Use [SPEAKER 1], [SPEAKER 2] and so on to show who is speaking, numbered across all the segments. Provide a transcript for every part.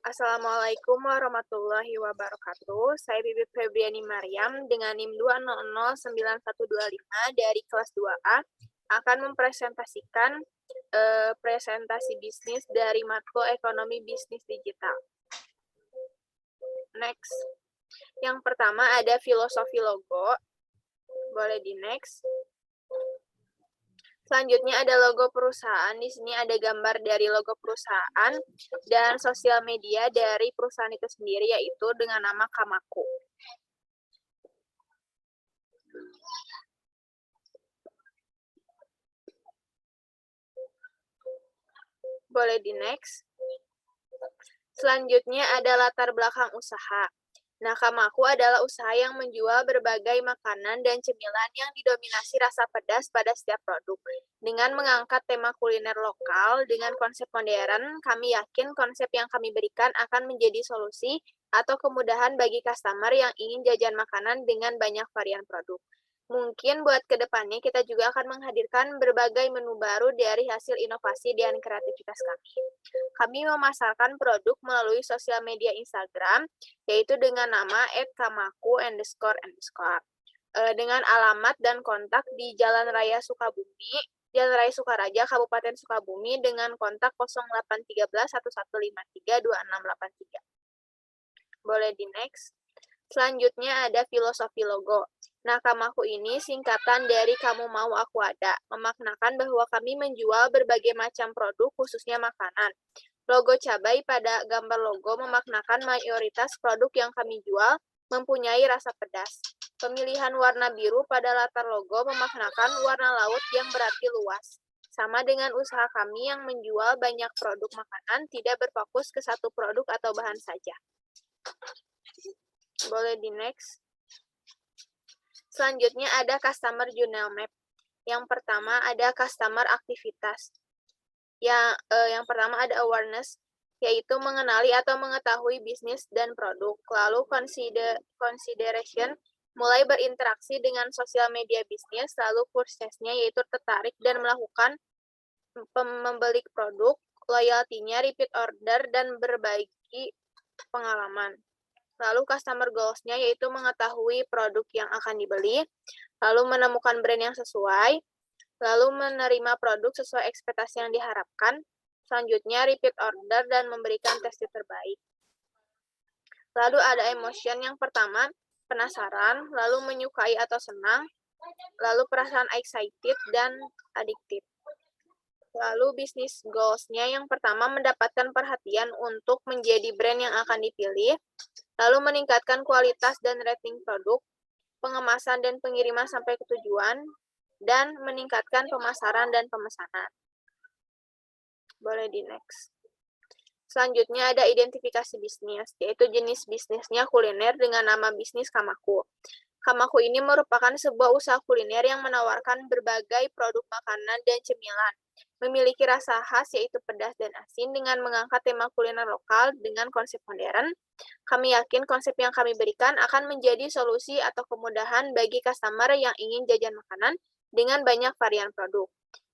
[SPEAKER 1] Assalamualaikum warahmatullahi wabarakatuh. Saya Bibit Febriani Maryam dengan NIM 2009125 dari kelas 2A akan mempresentasikan presentasi bisnis dari matkul Ekonomi Bisnis Digital. Next. Yang pertama ada filosofi logo. Boleh di next. Selanjutnya ada logo perusahaan. Di sini ada gambar dari logo perusahaan dan sosial media dari perusahaan itu sendiri, yaitu dengan nama Kamaku. Boleh di next. Selanjutnya ada latar belakang usaha. Nah, Kamaku adalah usaha yang menjual berbagai makanan dan cemilan yang didominasi rasa pedas pada setiap produk. Dengan mengangkat tema kuliner lokal dengan konsep modern, kami yakin konsep yang kami berikan akan menjadi solusi atau kemudahan bagi customer yang ingin jajan makanan dengan banyak varian produk. Mungkin buat kedepannya kita juga akan menghadirkan berbagai menu baru dari hasil inovasi dan kreativitas kami. Kami memasarkan produk melalui sosial media Instagram, yaitu dengan nama @kamaku__. Dengan alamat dan kontak di Jalan Raya Sukabumi, Jalan Raya Sukaraja, Kabupaten Sukabumi dengan kontak 0813 1153 2683. Boleh di next. Selanjutnya ada filosofi logo. Nah, Kamaku ini singkatan dari Kamu Mau Aku Ada, memaknakan bahwa kami menjual berbagai macam produk, khususnya makanan. Logo cabai pada gambar logo memaknakan mayoritas produk yang kami jual mempunyai rasa pedas. Pemilihan warna biru pada latar logo memaknakan warna laut yang berarti luas. Sama dengan usaha kami yang menjual banyak produk makanan, tidak berfokus ke satu produk atau bahan saja. Boleh di next. Selanjutnya ada customer journal map. Yang pertama ada customer aktivitas. Yang pertama ada awareness, yaitu mengenali atau mengetahui bisnis dan produk. Lalu consideration, mulai berinteraksi dengan sosial media bisnis. Lalu purchase-nya, yaitu tertarik dan melakukan membeli produk. Loyalty-nya, repeat order, dan berbagi pengalaman. Lalu customer goals-nya, yaitu mengetahui produk yang akan dibeli, lalu menemukan brand yang sesuai, lalu menerima produk sesuai ekspektasi yang diharapkan, selanjutnya repeat order dan memberikan testing terbaik. Lalu ada emotion. Yang pertama, penasaran, lalu menyukai atau senang, lalu perasaan excited dan addictive. Lalu bisnis goals-nya, yang pertama mendapatkan perhatian untuk menjadi brand yang akan dipilih, lalu meningkatkan kualitas dan rating produk, pengemasan dan pengiriman sampai ke tujuan, dan meningkatkan pemasaran dan pemesanan. Boleh di next. Selanjutnya ada identifikasi bisnis, yaitu jenis bisnisnya kuliner dengan nama bisnis Kamaku. Kamaku ini merupakan sebuah usaha kuliner yang menawarkan berbagai produk makanan dan cemilan. Memiliki rasa khas yaitu pedas dan asin dengan mengangkat tema kuliner lokal dengan konsep modern. Kami yakin konsep yang kami berikan akan menjadi solusi atau kemudahan bagi customer yang ingin jajan makanan dengan banyak varian produk.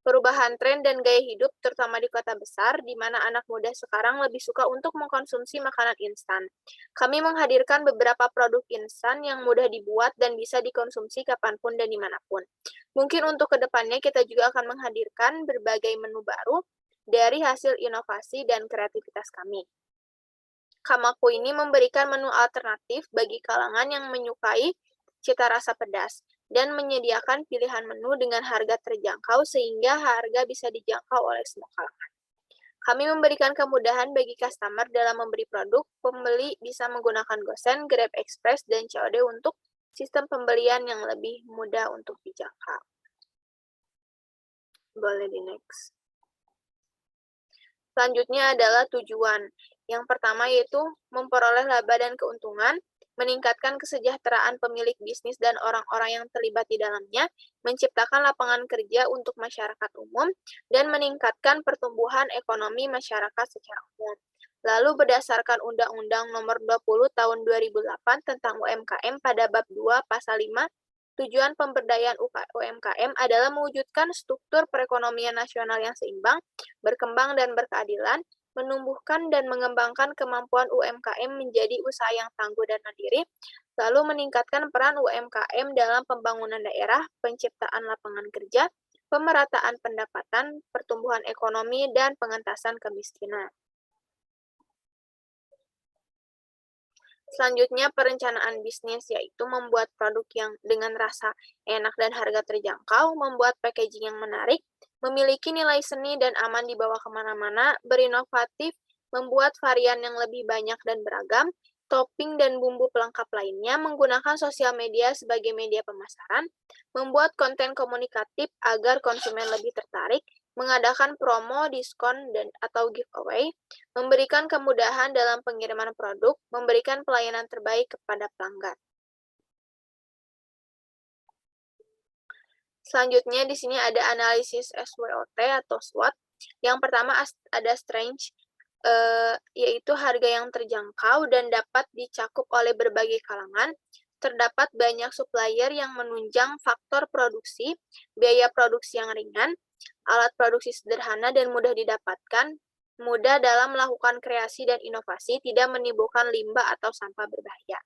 [SPEAKER 1] Perubahan tren dan gaya hidup, terutama di kota besar, di mana anak muda sekarang lebih suka untuk mengkonsumsi makanan instan. Kami menghadirkan beberapa produk instan yang mudah dibuat dan bisa dikonsumsi kapanpun dan dimanapun. Mungkin untuk kedepannya kita juga akan menghadirkan berbagai menu baru dari hasil inovasi dan kreativitas kami. Kamaku ini memberikan menu alternatif bagi kalangan yang menyukai cita rasa pedas dan menyediakan pilihan menu dengan harga terjangkau sehingga harga bisa dijangkau oleh semua kalangan. Kami memberikan kemudahan bagi customer dalam membeli produk. Pembeli bisa menggunakan GoSend, Grab Express, dan COD untuk sistem pembelian yang lebih mudah untuk dijangkau. Boleh di next. Selanjutnya adalah tujuan. Yang pertama yaitu memperoleh laba dan keuntungan, meningkatkan kesejahteraan pemilik bisnis dan orang-orang yang terlibat di dalamnya, menciptakan lapangan kerja untuk masyarakat umum, dan meningkatkan pertumbuhan ekonomi masyarakat secara umum. Lalu berdasarkan Undang-Undang Nomor 20 Tahun 2008 tentang UMKM pada bab 2 pasal 5, tujuan pemberdayaan UMKM adalah mewujudkan struktur perekonomian nasional yang seimbang, berkembang dan berkeadilan, menumbuhkan dan mengembangkan kemampuan UMKM menjadi usaha yang tangguh dan mandiri, lalu meningkatkan peran UMKM dalam pembangunan daerah, penciptaan lapangan kerja, pemerataan pendapatan, pertumbuhan ekonomi, dan pengentasan kemiskinan. Selanjutnya, perencanaan bisnis, yaitu membuat produk yang dengan rasa enak dan harga terjangkau, membuat packaging yang menarik, memiliki nilai seni dan aman dibawa kemana-mana, berinovatif, membuat varian yang lebih banyak dan beragam, topping dan bumbu pelengkap lainnya, menggunakan sosial media sebagai media pemasaran, membuat konten komunikatif agar konsumen lebih tertarik, mengadakan promo, diskon, dan atau giveaway, memberikan kemudahan dalam pengiriman produk, memberikan pelayanan terbaik kepada pelanggan. Selanjutnya di sini ada analisis SWOT atau SWOT. Yang pertama ada strength, yaitu harga yang terjangkau dan dapat dicakup oleh berbagai kalangan. Terdapat banyak supplier yang menunjang faktor produksi, biaya produksi yang ringan, alat produksi sederhana dan mudah didapatkan, mudah dalam melakukan kreasi dan inovasi, tidak menimbulkan limbah atau sampah berbahaya.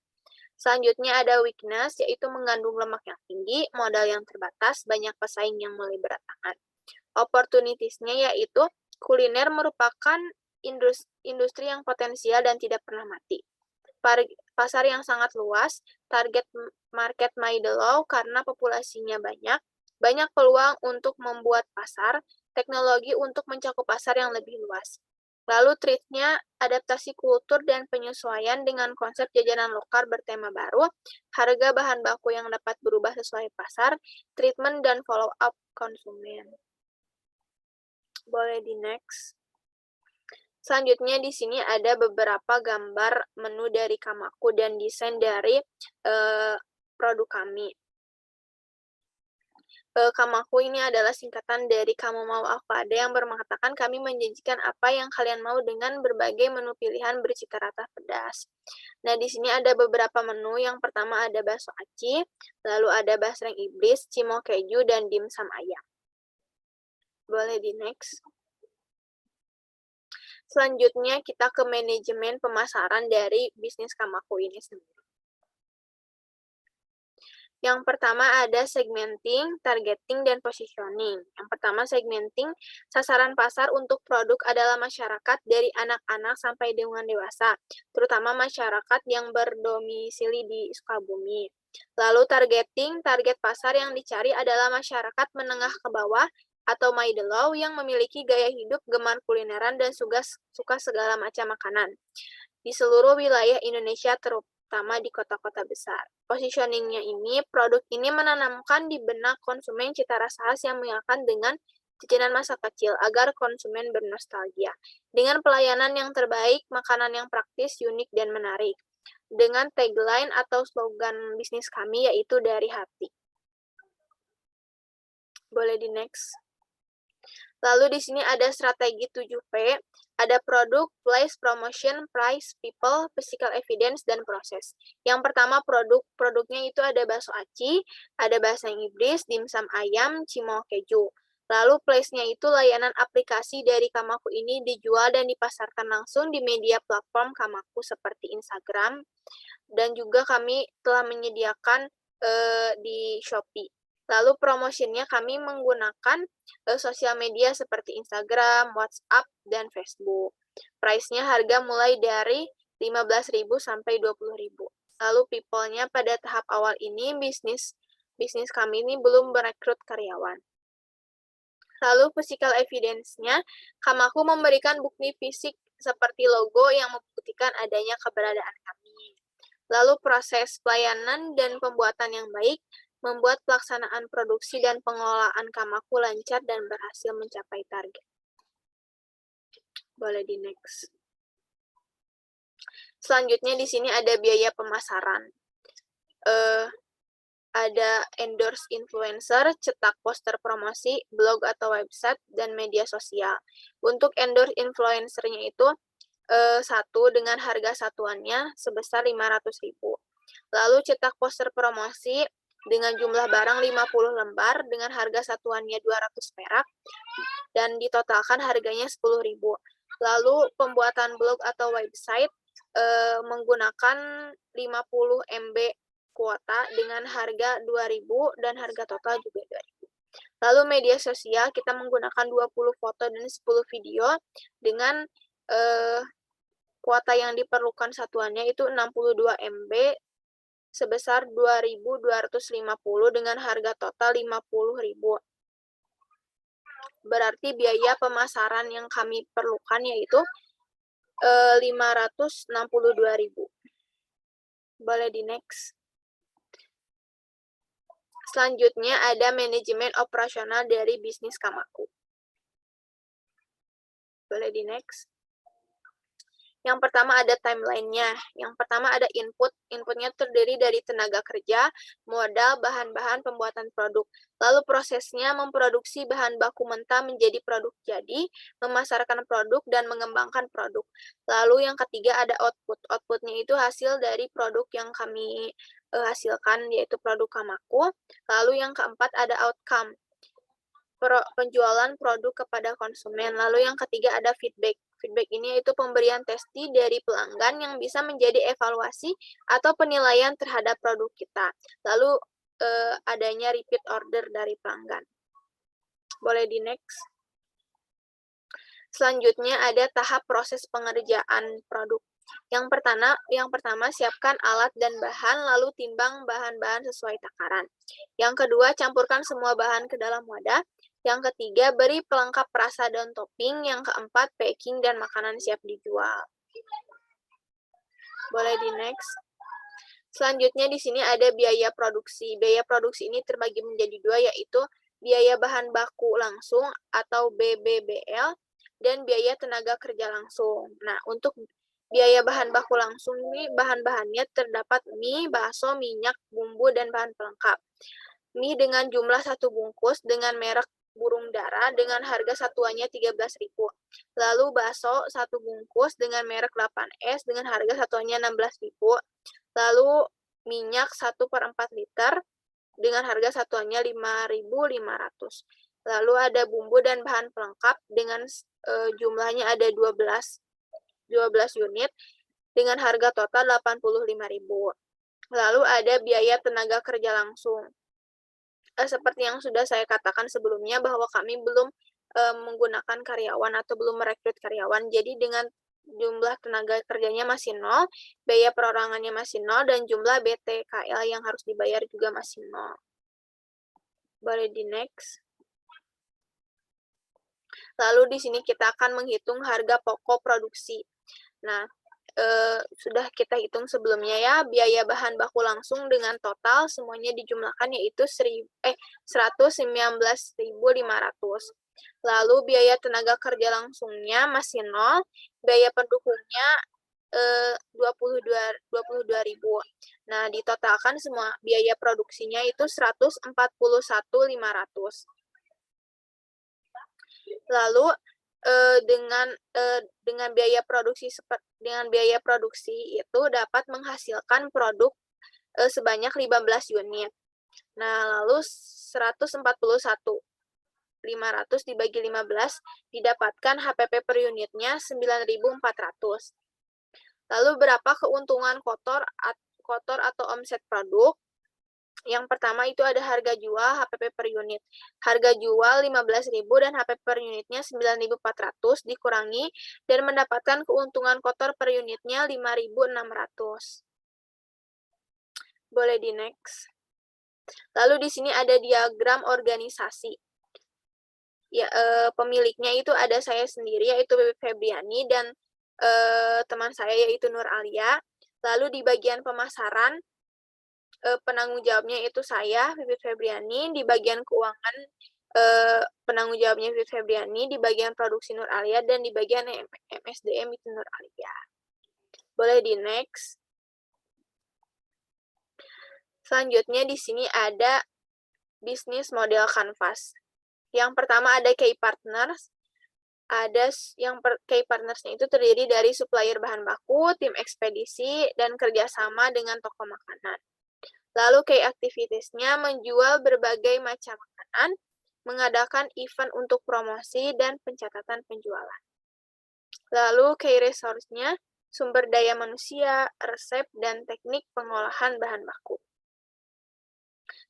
[SPEAKER 1] Selanjutnya ada weakness, yaitu mengandung lemak yang tinggi, modal yang terbatas, banyak pesaing yang mulai berdatangan. Opportunities-nya yaitu kuliner merupakan industri yang potensial dan tidak pernah mati. Pasar yang sangat luas, target market middle low karena populasinya banyak peluang untuk membuat pasar, teknologi untuk mencakup pasar yang lebih luas. Lalu treat-nya adaptasi kultur dan penyesuaian dengan konsep jajanan lokal bertema baru, harga bahan baku yang dapat berubah sesuai pasar, treatment dan follow up konsumen. Boleh di next. Selanjutnya di sini ada beberapa gambar menu dari Kamaku dan desain dari produk kami. Kamaku ini adalah singkatan dari Kamu Mau Apa Ada, yang bermengatakan kami menjanjikan apa yang kalian mau dengan berbagai menu pilihan bercita rasa pedas. Nah, di sini ada beberapa menu. Yang pertama ada bakso aci, lalu ada basreng iblis, cimo keju, dan dimsum ayam. Boleh di next. Selanjutnya kita ke manajemen pemasaran dari bisnis Kamaku ini sendiri. Yang pertama ada segmenting, targeting, dan positioning. Yang pertama segmenting, sasaran pasar untuk produk adalah masyarakat dari anak-anak sampai dengan dewasa, terutama masyarakat yang berdomisili di Sukabumi. Lalu targeting, target pasar yang dicari adalah masyarakat menengah ke bawah atau middle low yang memiliki gaya hidup gemar kulineran dan suka segala macam makanan di seluruh wilayah Indonesia, terutama di kota-kota besar. Positioning-nya ini, produk ini menanamkan di benak konsumen cita rasa khas yang menyenangkan dengan jajanan masa kecil agar konsumen bernostalgia. Dengan pelayanan yang terbaik, makanan yang praktis, unik, dan menarik. Dengan tagline atau slogan bisnis kami yaitu dari hati. Boleh di next. Lalu di sini ada strategi 7P, ada produk, place, promotion, price, people, physical evidence, dan proses. Yang pertama produknya itu ada bakso aci, ada basreng iblis, dimsum ayam, cimo keju. Lalu place-nya itu layanan aplikasi dari Kamaku ini dijual dan dipasarkan langsung di media platform Kamaku seperti Instagram, dan juga kami telah menyediakan di Shopee. Lalu promotionnya kami menggunakan sosial media seperti Instagram, WhatsApp, dan Facebook. Price-nya harga mulai dari 15.000 sampai 20.000. Lalu people-nya pada tahap awal ini bisnis kami ini belum merekrut karyawan. Lalu physical evidence-nya, Kamaku memberikan bukti fisik seperti logo yang membuktikan adanya keberadaan kami. Lalu proses pelayanan dan pembuatan yang baik, membuat pelaksanaan produksi dan pengelolaan Kamaku lancar dan berhasil mencapai target. Boleh di next. Selanjutnya di sini ada biaya pemasaran. Ada endorse influencer, cetak poster promosi, blog atau website, dan media sosial. Untuk endorse influencernya itu satu dengan harga satuannya sebesar 500.000. Lalu cetak poster promosi dengan jumlah barang 50 lembar dengan harga satuannya 200 perak dan ditotalkan harganya 10.000. Lalu pembuatan blog atau website menggunakan 50 MB kuota dengan harga 2.000 dan harga total juga 2.000. Lalu media sosial kita menggunakan 20 foto dan 10 video dengan kuota yang diperlukan satuannya itu 62 MB sebesar 2.250 dengan harga total 50.000. Berarti biaya pemasaran yang kami perlukan yaitu 562.000. Boleh di next. Selanjutnya ada manajemen operasional dari bisnis Kamaku. Boleh di next. Yang pertama ada timeline-nya. Yang pertama ada input. Inputnya terdiri dari tenaga kerja, modal, bahan-bahan pembuatan produk. Lalu prosesnya memproduksi bahan baku mentah menjadi produk jadi, memasarkan produk, dan mengembangkan produk. Lalu yang ketiga ada output. Outputnya itu hasil dari produk yang kami hasilkan, yaitu produk Kamaku. Lalu yang keempat ada outcome. Penjualan produk kepada konsumen. Lalu yang ketiga ada feedback. Feedback ini yaitu pemberian testi dari pelanggan yang bisa menjadi evaluasi atau penilaian terhadap produk kita. Lalu adanya repeat order dari pelanggan. Boleh di next. Selanjutnya ada tahap proses pengerjaan produk. Yang pertama siapkan alat dan bahan, lalu timbang bahan-bahan sesuai takaran. Yang kedua, campurkan semua bahan ke dalam wadah. Yang ketiga, beri pelengkap rasa dan topping. Yang keempat, packing dan makanan siap dijual. Boleh di next. Selanjutnya di sini ada biaya produksi. Biaya produksi ini terbagi menjadi dua, yaitu biaya bahan baku langsung atau BBBL dan biaya tenaga kerja langsung. Nah, untuk biaya bahan baku langsung ini bahan-bahannya terdapat mie, bakso, minyak, bumbu, dan bahan pelengkap. Mie dengan jumlah 1 bungkus dengan merek burung dara dengan harga satuannya 13.000. Lalu bakso 1 bungkus dengan merek 8S dengan harga satuannya 16.000. Lalu minyak 1/4 liter dengan harga satuannya 5.500. Lalu ada bumbu dan bahan pelengkap dengan jumlahnya ada 12 unit dengan harga total 85.000. Lalu ada biaya tenaga kerja langsung. Seperti yang sudah saya katakan sebelumnya bahwa kami belum menggunakan karyawan atau belum merekrut karyawan. Jadi dengan jumlah tenaga kerjanya masih 0, biaya perorangannya masih 0, dan jumlah BTKL yang harus dibayar juga masih 0. Boleh di next. Lalu di sini kita akan menghitung harga pokok produksi. Nah, sudah kita hitung sebelumnya ya, biaya bahan baku langsung dengan total semuanya dijumlahkan yaitu 119.500. Lalu biaya tenaga kerja langsungnya masih 0, biaya pendukungnya 22.000. Nah, ditotalkan semua biaya produksinya itu 141.500. Lalu dengan biaya produksi itu dapat menghasilkan produk sebanyak 15 unit. Nah, lalu 141.500 dibagi 15 didapatkan HPP per unitnya 9.400. Lalu berapa keuntungan kotor atau omset produk? Yang pertama itu ada harga jual HPP per unit. Harga jual 15.000 dan HPP per unitnya 9.400 dikurangi dan mendapatkan keuntungan kotor per unitnya 5.600. Boleh di next. Lalu di sini ada diagram organisasi. Ya, pemiliknya itu ada saya sendiri yaitu Bebe Febriani dan teman saya yaitu Nur Alia. Lalu di bagian pemasaran penanggung jawabnya itu saya, Bibit Febriani, di bagian keuangan penanggung jawabnya Bibit Febriani, di bagian produksi Nur Alia, dan di bagian MSDM itu Nur Alia. Boleh di next. Selanjutnya di sini ada bisnis model canvas. Yang pertama ada key partners. Key partnersnya itu terdiri dari supplier bahan baku, tim ekspedisi, dan kerjasama dengan toko makanan. Lalu key activities-nya menjual berbagai macam makanan, mengadakan event untuk promosi, dan pencatatan penjualan. Lalu key resource-nya, sumber daya manusia, resep, dan teknik pengolahan bahan baku.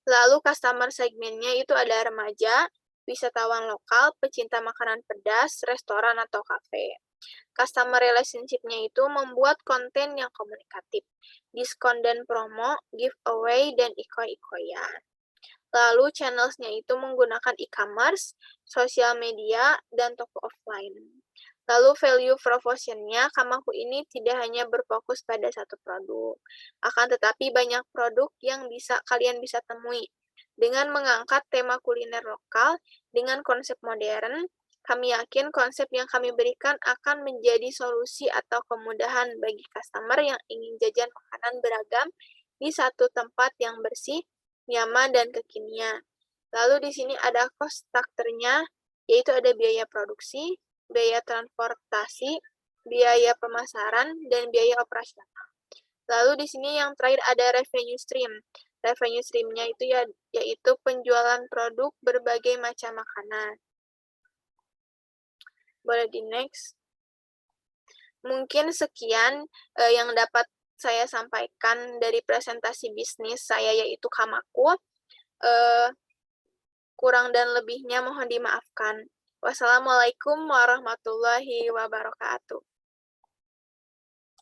[SPEAKER 1] Lalu customer segment-nya itu ada remaja, wisatawan lokal, pecinta makanan pedas, restoran atau kafe. Customer relationship-nya itu membuat konten yang komunikatif, diskon dan promo, giveaway, dan ikoi-ikoyan. Lalu channels-nya itu menggunakan e-commerce, sosial media, dan toko offline. Lalu value proposition-nya, Kamaku ini tidak hanya berfokus pada satu produk, akan tetapi banyak produk yang kalian bisa temui. Dengan mengangkat tema kuliner lokal dengan konsep modern, kami yakin konsep yang kami berikan akan menjadi solusi atau kemudahan bagi customer yang ingin jajan makanan beragam di satu tempat yang bersih, nyaman, dan kekinian. Lalu di sini ada cost structure-nya, yaitu ada biaya produksi, biaya transportasi, biaya pemasaran, dan biaya operasional. Lalu di sini yang terakhir ada revenue stream. Revenue stream-nya itu yaitu penjualan produk berbagai macam makanan. Boleh di next. Mungkin sekian yang dapat saya sampaikan dari presentasi bisnis saya yaitu Kamaku. Kurang dan lebihnya mohon dimaafkan. Wassalamualaikum warahmatullahi wabarakatuh.